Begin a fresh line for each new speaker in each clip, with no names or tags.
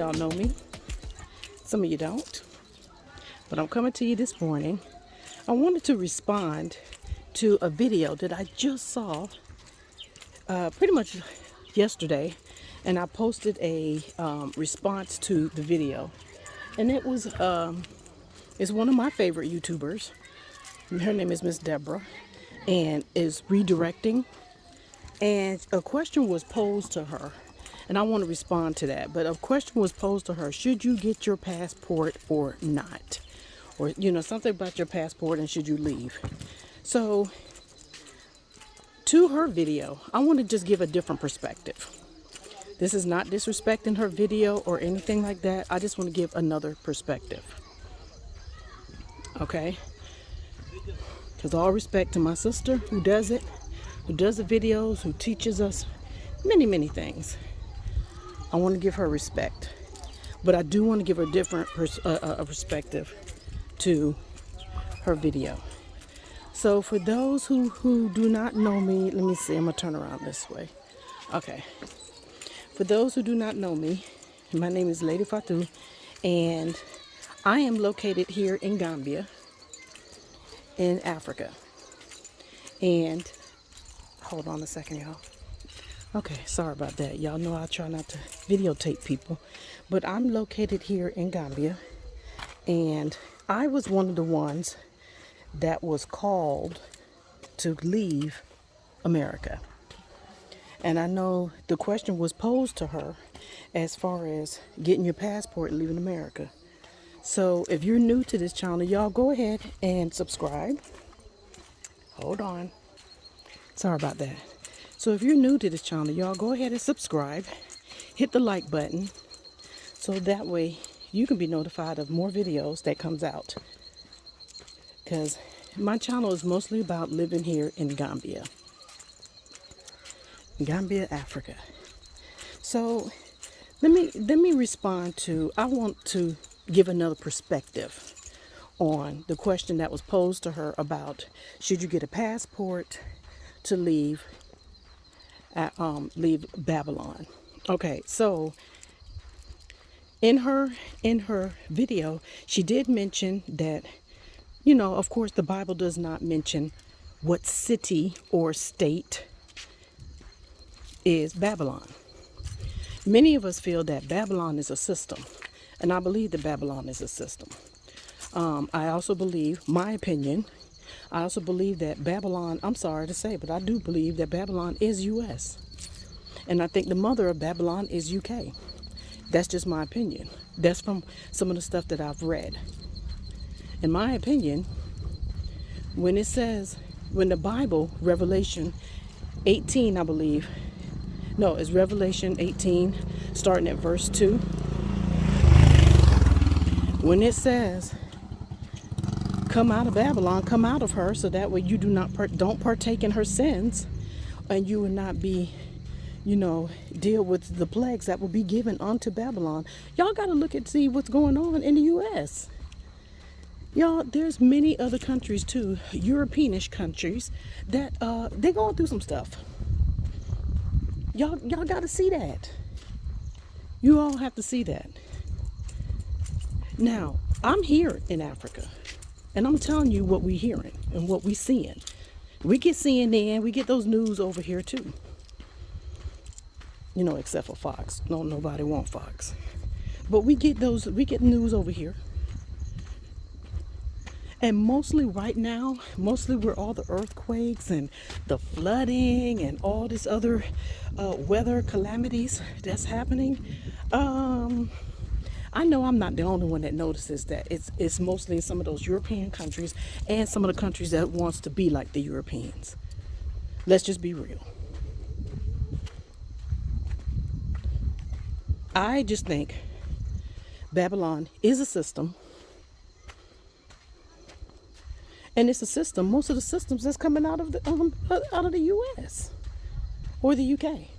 y'all know me. Some of you don't. But I'm coming to you this morning. I wanted to respond to a video that I just saw pretty much yesterday. And I posted a response to the video. And it was, it's one of my favorite YouTubers. Her name is Miss Deborah. And is redirecting. And a question was posed to her. And I want to respond to that. But a question was posed to her. Should you get your passport or not? Or, something about your passport and should you leave? So, to her video, I want to just give a different perspective. This is not disrespecting her video or anything like that. I just want to give another perspective. Okay? Because all respect to my sister who does it, who does the videos, who teaches us many, many things. I want to give her respect. But I do want to give her a different perspective to her video. So for those who do not know me, let me see, I'm going to turn around this way. Okay. For those who do not know me, my name is Lady Fatou, and I am located here in Gambia, in Africa. And hold on a second, y'all. Okay, sorry about that. Y'all know I try not to videotape people, but I'm located here in Gambia, and I was one of the ones that was called to leave America. And I know the question was posed to her as far as getting your passport and leaving America. So if you're new to this channel, y'all go ahead and subscribe. Hold on. Sorry about that. So if you're new to this channel, y'all go ahead and subscribe. Hit the like button. So that way you can be notified of more videos that comes out. Because my channel is mostly about living here in Gambia. Gambia, Africa. So let me respond to, I want to give another perspective on the question that was posed to her about should you get a passport to leave Babylon. Okay, so in her video, she did mention that, of course the Bible does not mention what city or state is Babylon. Many of us feel that Babylon is a system, and I believe that Babylon is a system. I also believe, my opinion, I also believe that Babylon, I'm sorry to say, but I do believe that Babylon is U.S. And I think the mother of Babylon is UK. That's just my opinion. That's from some of the stuff that I've read. In my opinion, when the Bible, Revelation 18, I believe, no, it's Revelation 18, starting at verse 2. When it says, come out of Babylon, come out of her, so that way you don't partake in her sins, and you will not be, deal with the plagues that will be given unto Babylon. Y'all got to look and see what's going on in the U.S. Y'all, there's many other countries too, Europeanish countries, that they're going through some stuff. Y'all got to see that. You all have to see that. Now, I'm here in Africa, and I'm telling you what we're hearing and what we're seeing. We get CNN, we get those news over here too. Except for Fox. No, nobody wants Fox. But we get news over here. And mostly right now, where all the earthquakes and the flooding and all this other weather calamities that's happening, I know I'm not the only one that notices that. It's mostly in some of those European countries and some of the countries that wants to be like the Europeans. Let's just be real. I just think Babylon is a system. And it's a system, most of the systems that's coming out of the U.S. or the U.K.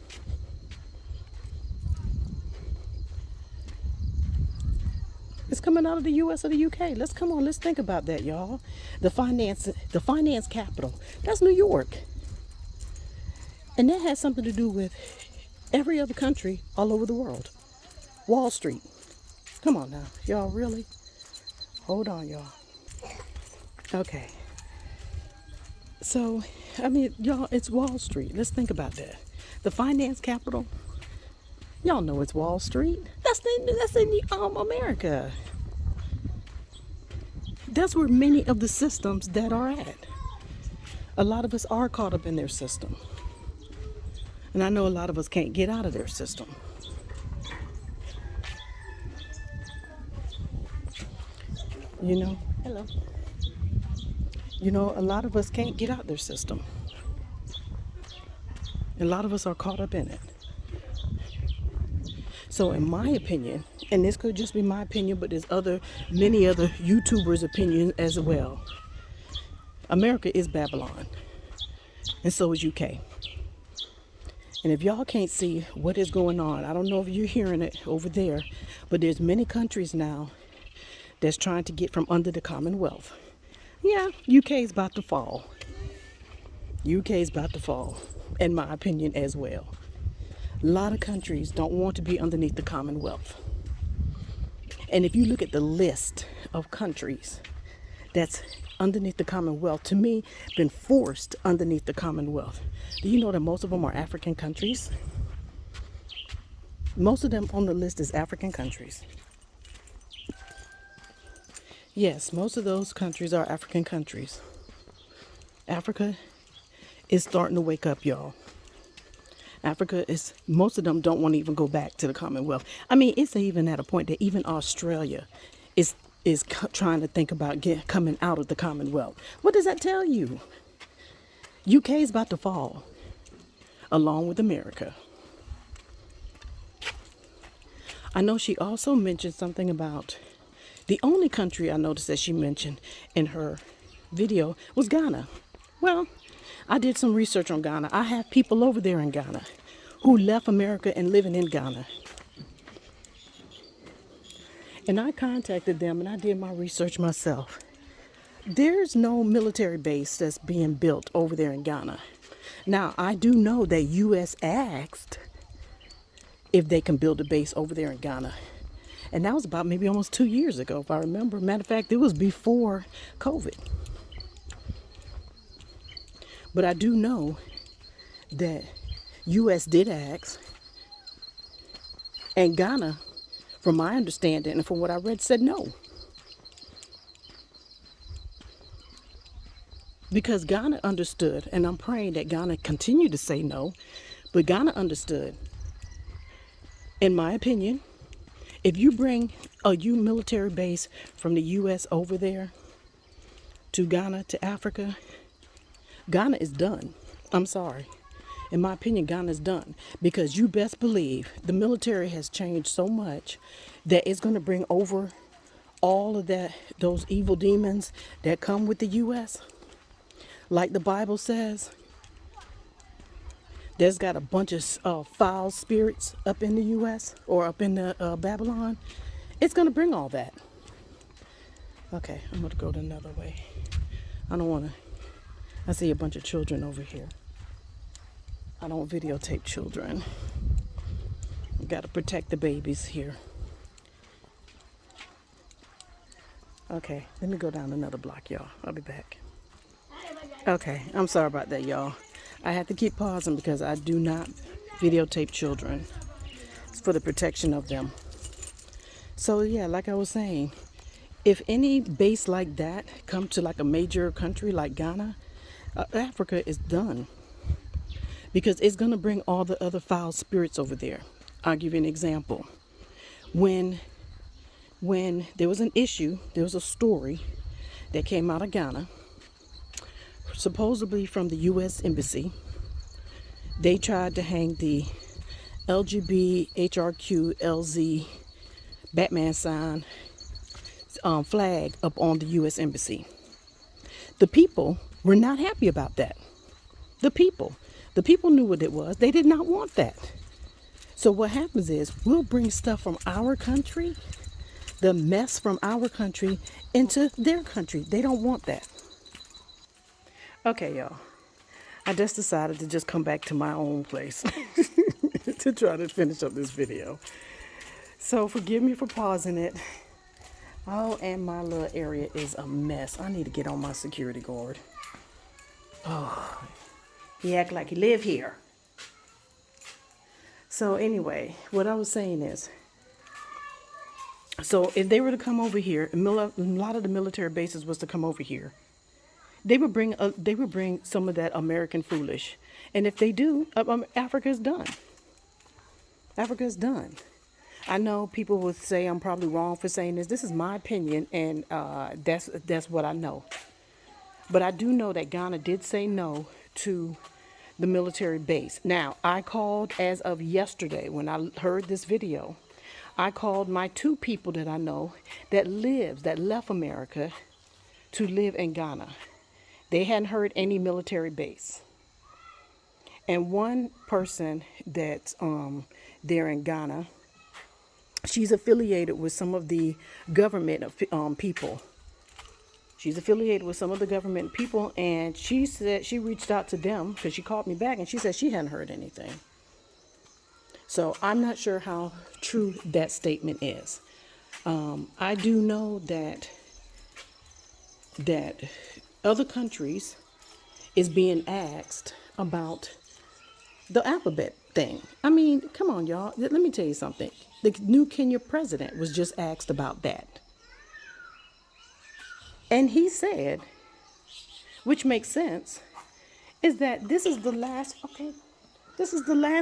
It's coming out of the U.S. or the U.K. Let's think about that, y'all. The finance capital, that's New York. And that has something to do with every other country all over the world. Wall Street. Come on now. Y'all really? Hold on, y'all. Okay. So, I mean, y'all, it's Wall Street. Let's think about that. The finance capital. Y'all know it's Wall Street. That's in America. That's where many of the systems that are at. A lot of us are caught up in their system. And I know a lot of us can't get out of their system. You know, hello. You know, a lot of us can't get out their system. A lot of us are caught up in it. So in my opinion, and this could just be my opinion, but there's many other YouTubers' opinions as well. America is Babylon, and so is UK. And if y'all can't see what is going on, I don't know if you're hearing it over there, but there's many countries now that's trying to get from under the Commonwealth. Yeah, UK is about to fall. UK is about to fall, in my opinion as well. A lot of countries don't want to be underneath the Commonwealth. And if you look at the list of countries that's underneath the Commonwealth, to me, been forced underneath the Commonwealth, do you know that most of them are African countries? Most of them on the list is African countries. Yes, most of those countries are African countries. Africa is starting to wake up, y'all. Most of them don't want to even go back to the Commonwealth. I mean, it's even at a point that even Australia is trying to think about coming out of the Commonwealth. What does that tell you? UK is about to fall, along with America. I know she also mentioned something about the only country I noticed that she mentioned in her video was Ghana. Well, I did some research on Ghana. I have people over there in Ghana who left America and living in Ghana. And I contacted them and I did my research myself. There's no military base that's being built over there in Ghana. Now, I do know that U.S. asked if they can build a base over there in Ghana. And that was about maybe almost 2 years ago, if I remember. Matter of fact, it was before COVID. But I do know that U.S. did ask, and Ghana, from my understanding and from what I read, said no. Because Ghana understood, and I'm praying that Ghana continue to say no, but Ghana understood, in my opinion, if you bring a military base from the U.S. over there to Ghana, to Africa, Ghana is done. I'm sorry. In my opinion, Ghana is done. Because you best believe the military has changed so much that it's going to bring over all of those evil demons that come with the U.S. Like the Bible says, there's got a bunch of foul spirits up in the U.S. or up in the Babylon. It's going to bring all that. Okay, I'm going to go another way. I don't want to. I see a bunch of children over here. I don't videotape children. I've got to protect the babies here. Okay, let me go down another block, y'all. I'll be back. Okay, I'm sorry about that, y'all. I have to keep pausing because I do not videotape children. It's for the protection of them. So yeah, like I was saying, if any base like that come to like a major country like Ghana, Africa is done. Because it's going to bring all the other foul spirits over there. I'll give you an example. When there was an issue, there was a story that came out of Ghana, supposedly from the U.S. Embassy. They tried to hang the LGBTQLZ Batman sign flag up on the U.S. Embassy. The people were not happy about that. The people knew what it was. They did not want that. So what happens is we'll bring stuff from our country, the mess from our country, into their country. They don't want that. Okay, y'all. I just decided to just come back to my own place to try to finish up this video. So forgive me for pausing it. Oh, and my little area is a mess. I need to get on my security guard. He act like he live here. So anyway, what I was saying is, so if they were to come over here, a lot of the military bases was to come over here. They would bring some of that American foolish, and if they do, Africa's done. Africa's done. I know people will say I'm probably wrong for saying this. This is my opinion, and that's what I know. But I do know that Ghana did say no to the military base. Now, I called as of yesterday when I heard this video. I called my 2 people that I know that left America to live in Ghana. They hadn't heard any military base. And one person that's there in Ghana, she's affiliated with some of the government people. She's affiliated with some of the government people, and she said she reached out to them because she called me back and she said she hadn't heard anything. So I'm not sure how true that statement is. I do know that other countries is being asked about the alphabet thing. I mean, come on, y'all. Let me tell you something. The new Kenya president was just asked about that. And he said, which makes sense, is that this is the last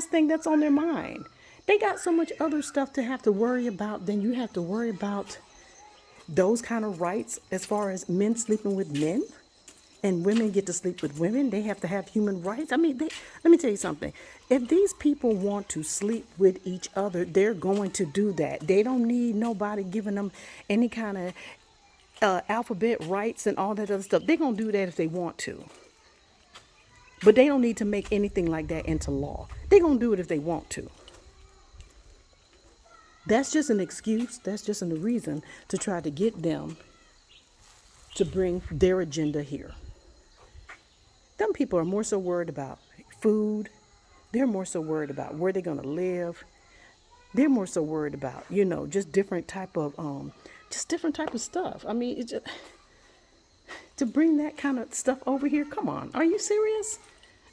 thing that's on their mind. They got so much other stuff to have to worry about than you have to worry about those kind of rights as far as men sleeping with men and women get to sleep with women. They have to have human rights. I mean, let me tell you something. If these people want to sleep with each other, they're going to do that. They don't need nobody giving them any kind of alphabet rights and all that other stuff. They're going to do that if they want to. But they don't need to make anything like that into law. They're going to do it if they want to. That's just an excuse. That's just a reason to try to get them to bring their agenda here. Them people are more so worried about food. They're more so worried about where they're going to live. They're more so worried about, just different type of stuff. I mean, it's just, to bring that kind of stuff over here. Come on, are you serious?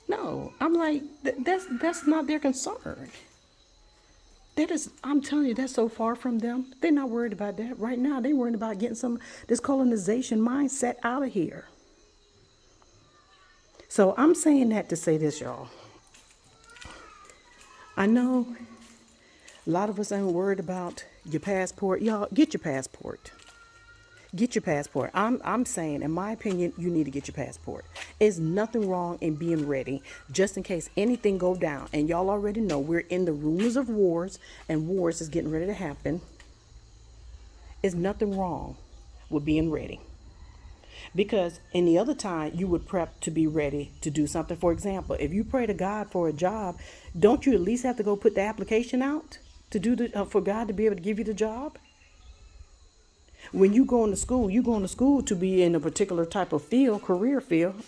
No, I'm like, that's not their concern. I'm telling you, that's so far from them. They're not worried about that right now. They're worried about getting this colonization mindset out of here. So I'm saying that to say this, y'all. I know a lot of us ain't worried about your passport. Y'all, get your passport. Get your passport. I'm saying, in my opinion, you need to get your passport. There's nothing wrong in being ready, just in case anything go down. And y'all already know we're in the rumors of wars, and wars is getting ready to happen. There's nothing wrong with being ready. Because any other time you would prep to be ready to do something. For example, if you pray to God for a job, don't you at least have to go put the application out to for God to be able to give you the job? When you go into school, to be in a particular type of field, career field.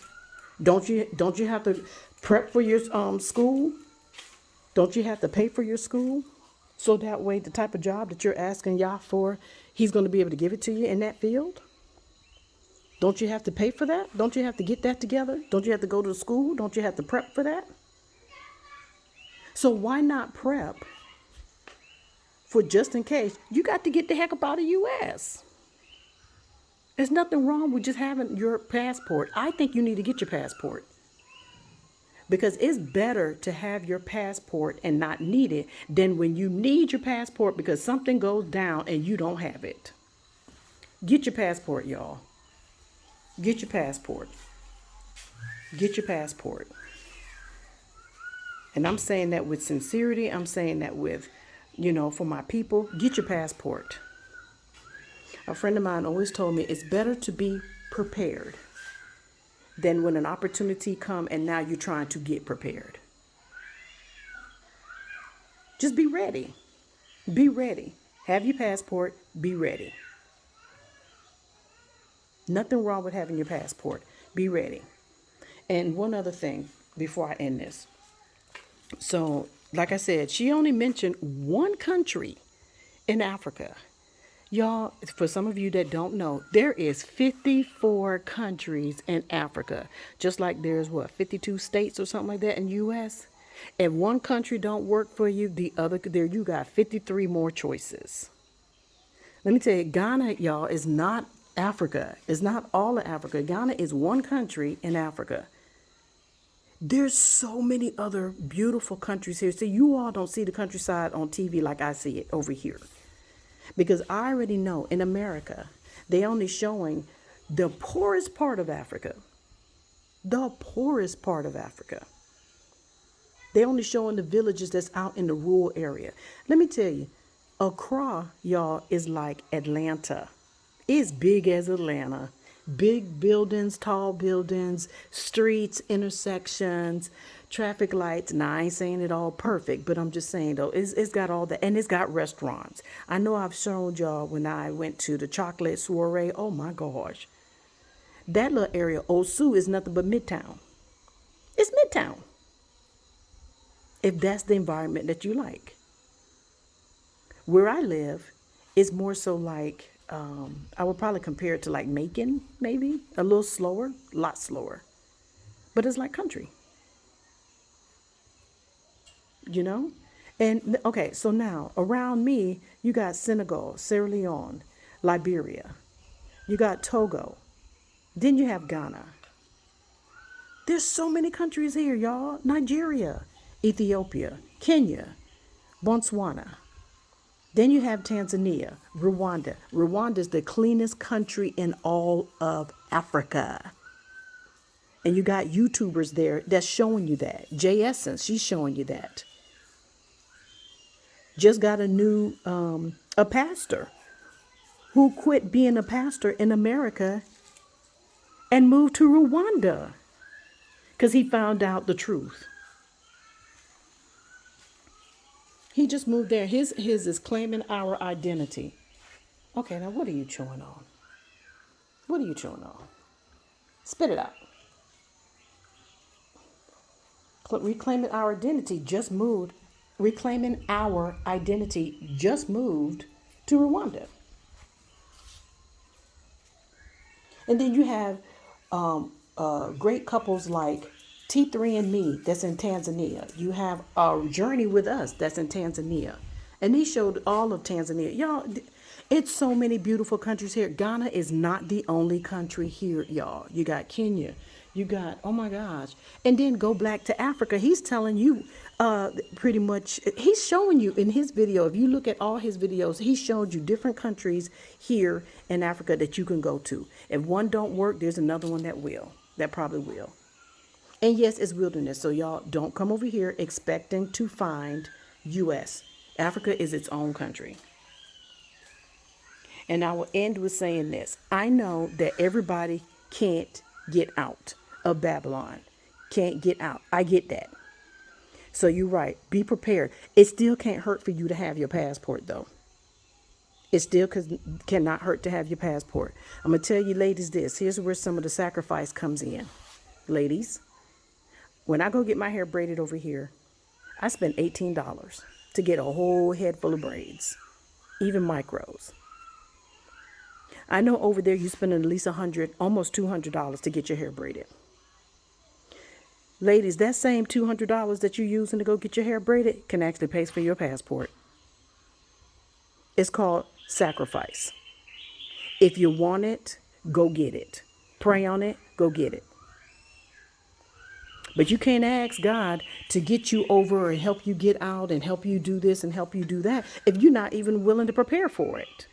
Don't you have to prep for your school? Don't you have to pay for your school? So that way the type of job that you're asking Yah for, he's going to be able to give it to you in that field? Don't you have to pay for that? Don't you have to get that together? Don't you have to go to school? Don't you have to prep for that? So why not prep for just in case? You got to get the heck up out of the U.S. There's nothing wrong with just having your passport. I think you need to get your passport. Because it's better to have your passport and not need it than when you need your passport because something goes down and you don't have it. Get your passport, y'all. Get your passport. Get your passport. And I'm saying that with sincerity. I'm saying that with, for my people. Get your passport. A friend of mine always told me it's better to be prepared than when an opportunity comes and now you're trying to get prepared. Just be ready. Be ready. Have your passport. Be ready. Nothing wrong with having your passport. Be ready. And one other thing before I end this. So, like I said, she only mentioned one country in Africa. Y'all, for some of you that don't know, there is 54 countries in Africa. Just like there's 52 states or something like that in US. If one country don't work for you, the other there you got 53 more choices. Let me tell you, Ghana, y'all, is not Africa. It's not all of Africa. Ghana is one country in Africa. There's so many other beautiful countries here. See, you all don't see the countryside on TV like I see it over here. Because I already know in America, they only showing the poorest part of Africa. The poorest part of Africa. They only showing the villages that's out in the rural area. Let me tell you, Accra, y'all, is like Atlanta. It's big as Atlanta. Big buildings, tall buildings, streets, intersections, traffic lights. Now, I ain't saying it all perfect, but I'm just saying, though, it's got all that. And it's got restaurants. I know I've shown y'all when I went to the chocolate soiree. Oh, my gosh. That little area, Osu, is nothing but Midtown. It's Midtown. If that's the environment that you like. Where I live, it's more so like, I would probably compare it to like Macon, maybe a little slower, a lot slower, but it's like country, you know? And okay, so now around me, you got Senegal, Sierra Leone, Liberia, you got Togo, then you have Ghana. There's so many countries here, y'all. Nigeria, Ethiopia, Kenya, Botswana. Then you have Tanzania, Rwanda. Rwanda is the cleanest country in all of Africa. And you got YouTubers there that's showing you that. Jay Essence, she's showing you that. Just got a new, a pastor who quit being a pastor in America and moved to Rwanda because he found out the truth. He just moved there. His is claiming our identity. Okay, now what are you chewing on? What are you chewing on? Spit it out. Reclaiming our identity just moved. Reclaiming our identity just moved to Rwanda. And then you have great couples like T3andMe that's in Tanzania. You have a Journey with Us that's in Tanzania. And they showed all of Tanzania. Y'all, it's so many beautiful countries here. Ghana is not the only country here, y'all. You got Kenya. You got, oh my gosh. And then go back to Africa. He's telling you pretty much, he's showing you in his video, if you look at all his videos, he showed you different countries here in Africa that you can go to. If one don't work, there's another one that will, that probably will. And yes, it's wilderness. So y'all don't come over here expecting to find U.S. Africa is its own country. And I will end with saying this. I know that everybody can't get out of Babylon. Can't get out. I get that. So you're right. Be prepared. It still can't hurt for you to have your passport, though. It still cannot hurt to have your passport. I'm going to tell you ladies this. Here's where some of the sacrifice comes in. Ladies, when I go get my hair braided over here, I spend $18 to get a whole head full of braids, even micros. I know over there you spend at least $100, almost $200 to get your hair braided. Ladies, that same $200 that you're using to go get your hair braided can actually pay for your passport. It's called sacrifice. If you want it, go get it. Pray on it, go get it. But you can't ask God to get you over and help you get out and help you do this and help you do that if you're not even willing to prepare for it.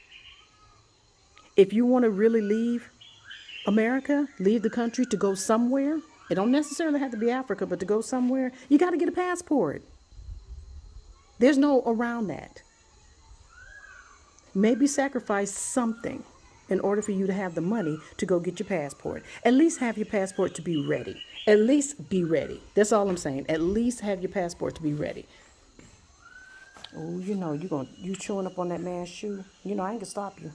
If you want to really leave America, leave the country to go somewhere, it don't necessarily have to be Africa, but to go somewhere, you got to get a passport. There's no around that. Maybe sacrifice something in order for you to have the money to go get your passport. At least have your passport to be ready. At least be ready. That's all I'm saying. At least have your passport to be ready. Oh, you know, you chewing up on that man's shoe. You know, I ain't gonna stop you.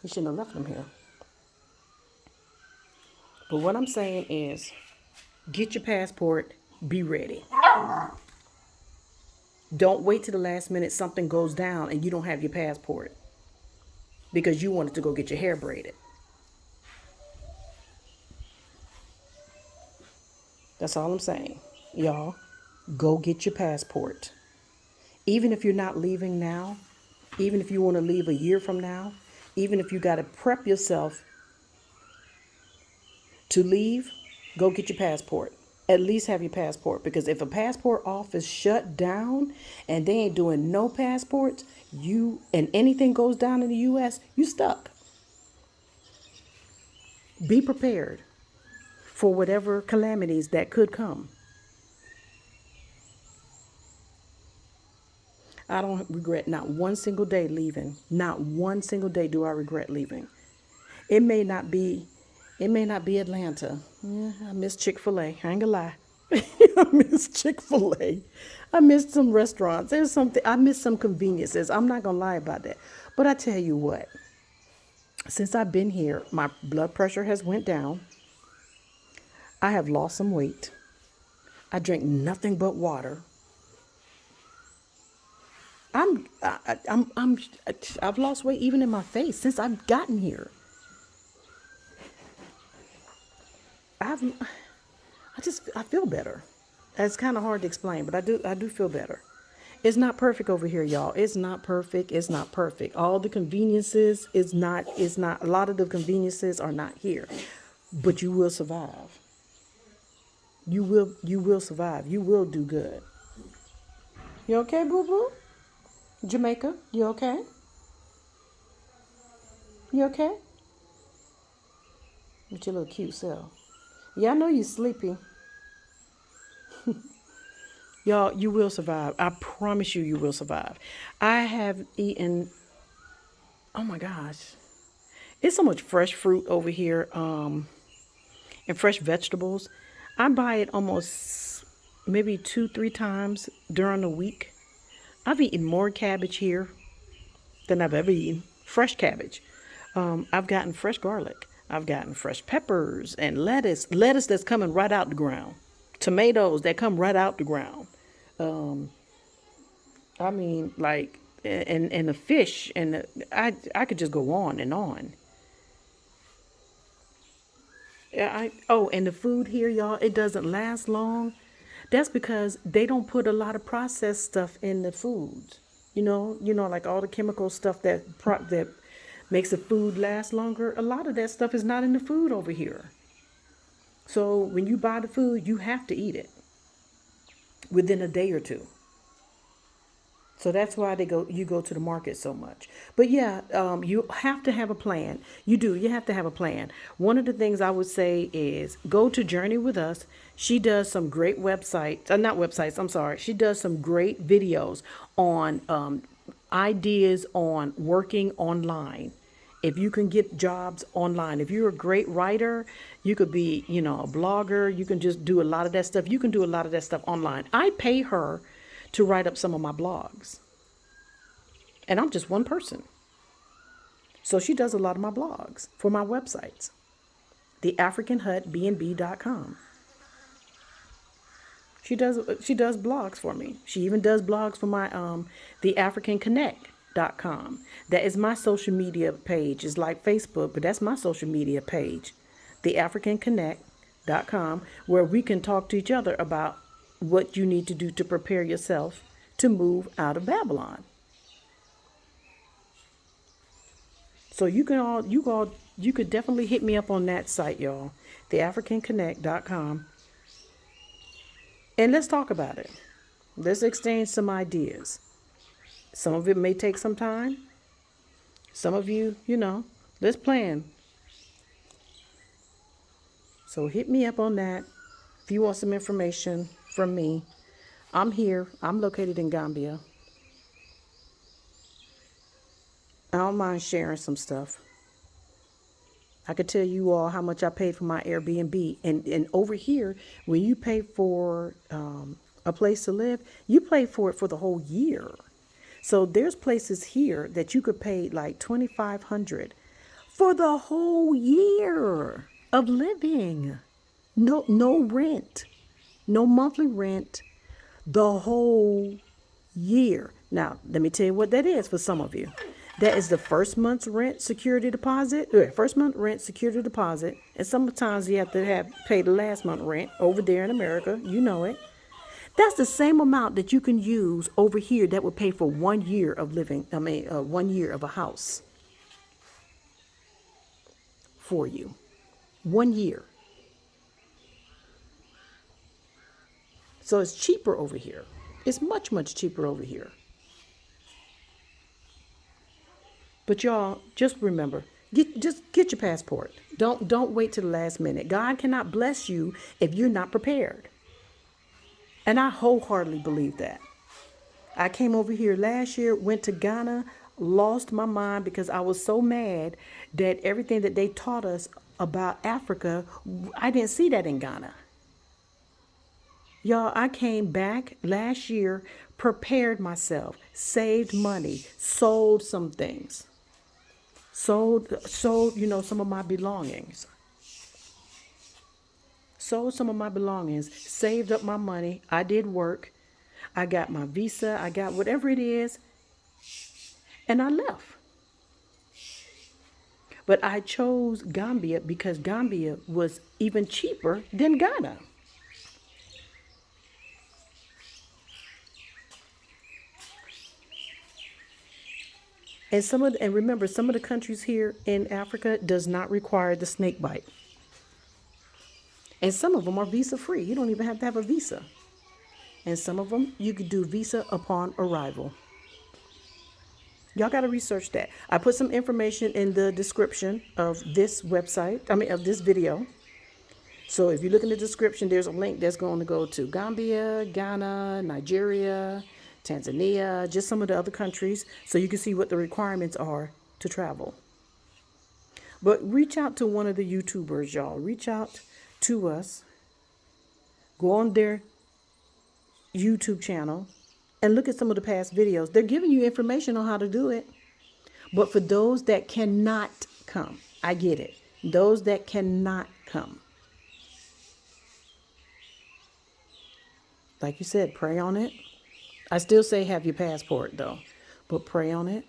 You shouldn't have left him here. But what I'm saying is, get your passport, be ready. Don't wait till the last minute something goes down and you don't have your passport because you wanted to go get your hair braided. That's all I'm saying. Y'all, go get your passport. Even if you're not leaving now, even if you want to leave a year from now, even if you got to prep yourself to leave, go get your passport. At least have your passport, because if a passport office shut down and they ain't doing no passports, you and anything goes down in the US, you stuck. Be prepared for whatever calamities that could come. I don't regret not one single day leaving. Not one single day do I regret leaving. It may not be Atlanta. Yeah, I miss Chick-fil-A. I ain't gonna lie. I miss Chick-fil-A. I miss some restaurants. There's something I miss some conveniences. I'm not gonna lie about that. But I tell you what, since I've been here, my blood pressure has went down. I have lost some weight. I drink nothing but water. I've lost weight even in my face since I've gotten here. I feel better. It's kind of hard to explain, but I do feel better. It's not perfect over here, y'all. It's not perfect. It's not perfect. All the conveniences is not a lot of the conveniences are not here. But you will survive. You will survive. You will do good. You okay, boo boo? Jamaica, you okay? You okay? With your little cute self. Yeah, I know you're sleepy. Y'all, you will survive. I promise you, you will survive. I have eaten, oh my gosh, it's so much fresh fruit over here, and fresh vegetables. I buy it almost maybe 2, 3 times during the week. I've eaten more cabbage here than I've ever eaten. Fresh cabbage. I've gotten fresh garlic. I've gotten fresh peppers and lettuce. Lettuce that's coming right out the ground. Tomatoes that come right out the ground. I mean, like, and the fish, and I could just go on and on. Yeah, and the food here, y'all, it doesn't last long. That's because they don't put a lot of processed stuff in the foods. Like all the chemical stuff that makes the food last longer. A lot of that stuff is not in the food over here. So when you buy the food, you have to eat it within a day or two. So that's why you go to the market so much. But yeah, you have to have a plan. You do. You have to have a plan. One of the things I would say is go to Journey with Us. She does some great websites, not websites, I'm sorry. She does some great videos on ideas on working online. If you can get jobs online, if you're a great writer, you could be, a blogger. You can just do a lot of that stuff. You can do a lot of that stuff online. I pay her to write up some of my blogs. And I'm just one person. So she does a lot of my blogs for my websites. TheAfricanHutBnB.com. She does blogs for me. She even does blogs for my TheAfricanConnect.com. That is my social media page. It's like Facebook, but that's my social media page. TheAfricanConnect.com, where we can talk to each other about what you need to do to prepare yourself to move out of Babylon. So you could definitely hit me up on that site, y'all. TheAfricanConnect.com. And let's talk about it. Let's exchange some ideas. Some of it may take some time. Some of you, let's plan. So hit me up on that. If you want some information from me, I'm here. I'm located in Gambia. I don't mind sharing some stuff. I could tell you all how much I paid for my Airbnb. And over here, when you pay for a place to live, you pay for it for the whole year. So there's places here that you could pay like $2,500 for the whole year of living. No rent, no monthly rent, the whole year. Now, let me tell you what that is for some of you. That is the first month's rent security deposit, first month rent security deposit. And sometimes you have to pay the last month rent over there in America. You know it. That's the same amount that you can use over here that would pay for 1 year of living. 1 year of a house for you. 1 year. So it's cheaper over here. It's much, much cheaper over here. But y'all, just remember, get your passport. Don't wait till the last minute. God cannot bless you if you're not prepared. And I wholeheartedly believe that. I came over here last year, went to Ghana, lost my mind because I was so mad that everything that they taught us about Africa, I didn't see that in Ghana. Y'all, I came back last year, prepared myself, saved money, sold some things. Sold, some of my belongings. Sold some of my belongings, saved up my money. I did work. I got my visa. I got whatever it is. And I left. But I chose Gambia because Gambia was even cheaper than Ghana. And remember, some of the countries here in Africa does not require the snake bite. And some of them are visa free. You don't even have to have a visa. And some of them you could do visa upon arrival. Y'all got to research that. I put some information in the description of this of this video. So if you look in the description, there's a link that's going to go to Gambia, Ghana, Nigeria, Tanzania, just some of the other countries, so you can see what the requirements are to travel. But reach out to one of the YouTubers, y'all. Reach out to us. Go on their YouTube channel and look at some of the past videos. They're giving you information on how to do it. But for those that cannot come, I get it. Those that cannot come, like you said, pray on it. I still say have your passport though, but pray on it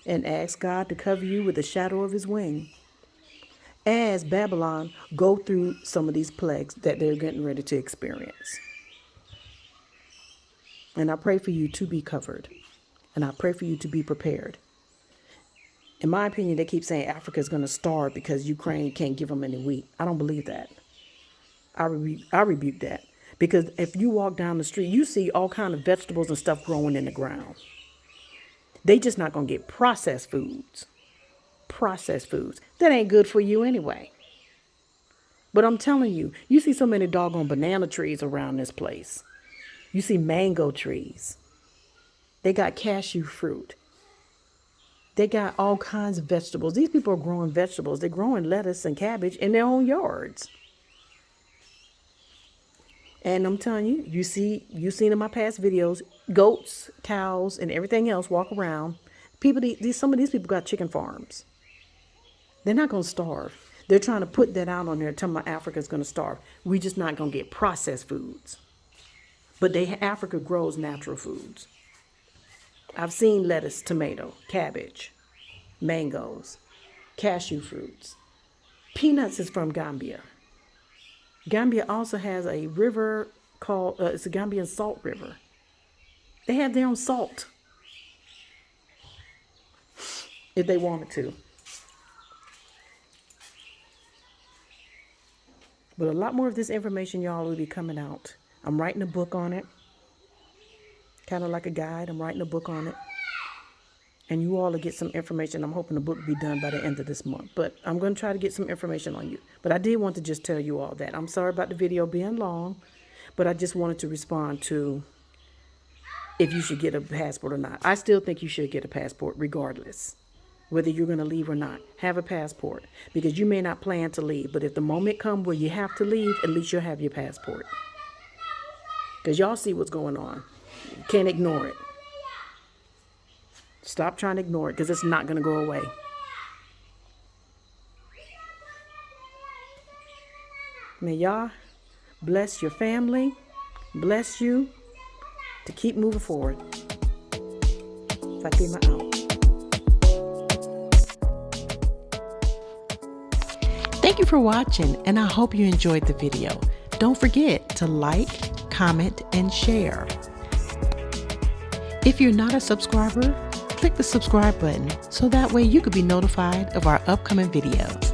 and ask God to cover you with the shadow of his wing as Babylon go through some of these plagues that they're getting ready to experience. And I pray for you to be covered, and I pray for you to be prepared. In my opinion, they keep saying Africa is going to starve because Ukraine can't give them any wheat. I don't believe that. I rebuke that. Because if you walk down the street, you see all kind of vegetables and stuff growing in the ground. They just not going to get processed foods. Processed foods. That ain't good for you anyway. But I'm telling you, you see so many doggone banana trees around this place. You see mango trees. They got cashew fruit. They got all kinds of vegetables. These people are growing vegetables. They're growing lettuce and cabbage in their own yards. And I'm telling you, you've seen in my past videos, goats, cows, and everything else walk around. Some of these people got chicken farms. They're not going to starve. They're trying to put that out on there, telling me Africa's going to starve. We're just not going to get processed foods. But Africa grows natural foods. I've seen lettuce, tomato, cabbage, mangoes, cashew fruits. Peanuts is from Gambia. Gambia also has a river called, it's a Gambian salt river. They have their own salt if they wanted to. But a lot more of this information, y'all, will be coming out. I'm writing a book on it. Kind of like a guide. I'm writing a book on it. And you all will get some information. I'm hoping the book will be done by the end of this month. But I'm going to try to get some information on you. But I did want to just tell you all that. I'm sorry about the video being long. But I just wanted to respond to if you should get a passport or not. I still think you should get a passport regardless. Whether you're going to leave or not. Have a passport. Because you may not plan to leave. But if the moment comes where you have to leave, at least you'll have your passport. Because y'all see what's going on. You can't ignore it. Stop trying to ignore it because it's not going to go away. May y'all bless your family, bless you, to keep moving forward. Fatima out. Thank you for watching, and I hope you enjoyed the video. Don't forget to like, comment, and share. If you're not a subscriber, click the subscribe button so that way you could be notified of our upcoming videos.